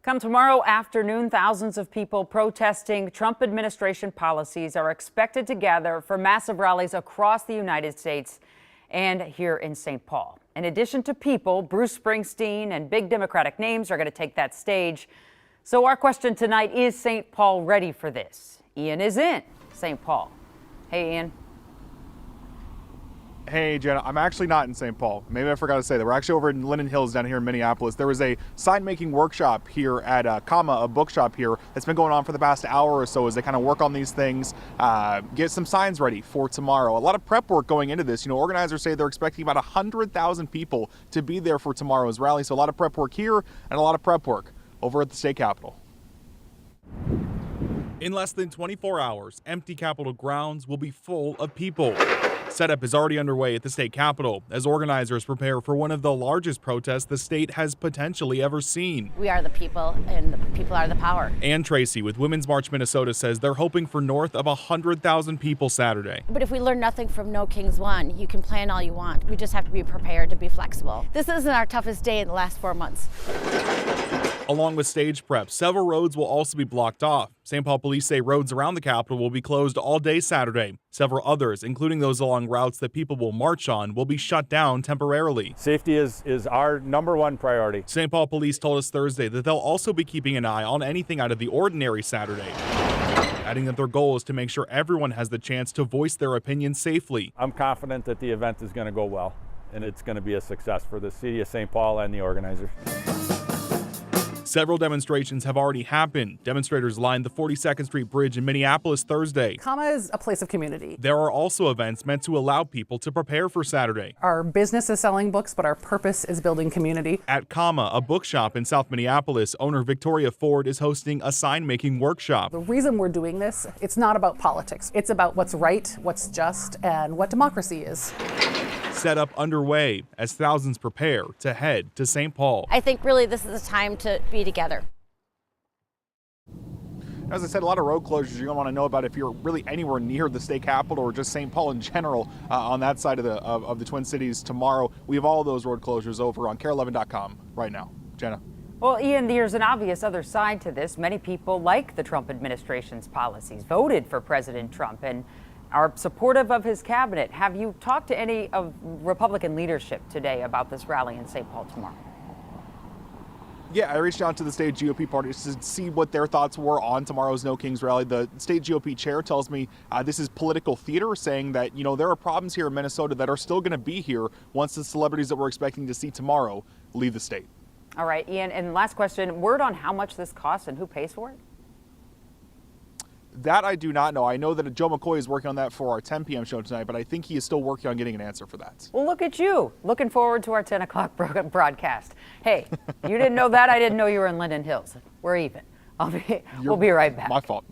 Come tomorrow afternoon, thousands of people protesting Trump administration policies are expected to gather for massive rallies across the United States and here in St. Paul. In addition to people, Bruce Springsteen and big Democratic names are going to take that stage. So our question tonight, is St. Paul ready for this? Ian is in St. Paul. Hey, Ian. Hey, Jenna, I'm actually not in St. Paul. Maybe I forgot to say that. We're actually over in Linden Hills down here in Minneapolis. There was a sign-making workshop here at a bookshop here that's been going on for the past hour or so as they kind of work on these things, get some signs ready for tomorrow. A lot of prep work going into this. You know, organizers say they're expecting about 100,000 people to be there for tomorrow's rally. So a lot of prep work here and a lot of prep work over at the state capitol. In less than 24 hours, empty Capitol grounds will be full of people. Setup is already underway at the state capitol as organizers prepare for one of the largest protests the state has potentially ever seen. We are the people, and the people are the power. Ann Tracy with Women's March Minnesota says they're hoping for north of 100,000 people Saturday. But if we learn nothing from No Kings Won, you can plan all you want. We just have to be prepared to be flexible. This isn't our toughest day in the last 4 months. Along with stage prep, several roads will also be blocked off. St. Paul police say roads around the Capitol will be closed all day Saturday. Several others, including those along routes that people will march on, will be shut down temporarily. Safety is our #1 priority. St. Paul police told us Thursday that they'll also be keeping an eye on anything out of the ordinary Saturday, adding that their goal is to make sure everyone has the chance to voice their opinion safely. I'm confident that the event is going to go well, and it's going to be a success for the city of St. Paul and the organizers. Several demonstrations have already happened. Demonstrators lined the 42nd Street Bridge in Minneapolis Thursday. Comma is a place of community. There are also events meant to allow people to prepare for Saturday. Our business is selling books, but our purpose is building community. At Comma, a bookshop in South Minneapolis, owner Victoria Ford is hosting a sign-making workshop. The reason we're doing this, it's not about politics. It's about what's right, what's just, and what democracy is. Setup underway as thousands prepare to head to St. Paul. I think really this is a time to be together. As I said, a lot of road closures you're going to want to know about if you're really anywhere near the state capitol or just St. Paul in general on that side of the Twin Cities tomorrow. We have all those road closures over on KARE11.com right now. Jenna. Well, Ian, there's an obvious other side to this. Many people like the Trump administration's policies, voted for President Trump, and are supportive of his cabinet. Have you talked to any of Republican leadership today about this rally in St. Paul tomorrow? Yeah, I reached out to the state GOP party to see what their thoughts were on tomorrow's No Kings rally. The state GOP chair tells me this is political theater, saying that, you know, there are problems here in Minnesota that are still going to be here once the celebrities that we're expecting to see tomorrow leave the state. All right, Ian, and last question, word on how much this costs and who pays for it? That I do not know. I know that Joe McCoy is working on that for our 10 p.m. show tonight, but I think he is still working on getting an answer for that. Well, look at you. Looking forward to our 10 o'clock broadcast. Hey, you didn't know that? I didn't know you were in Linden Hills. We're even. We'll be right back. My fault.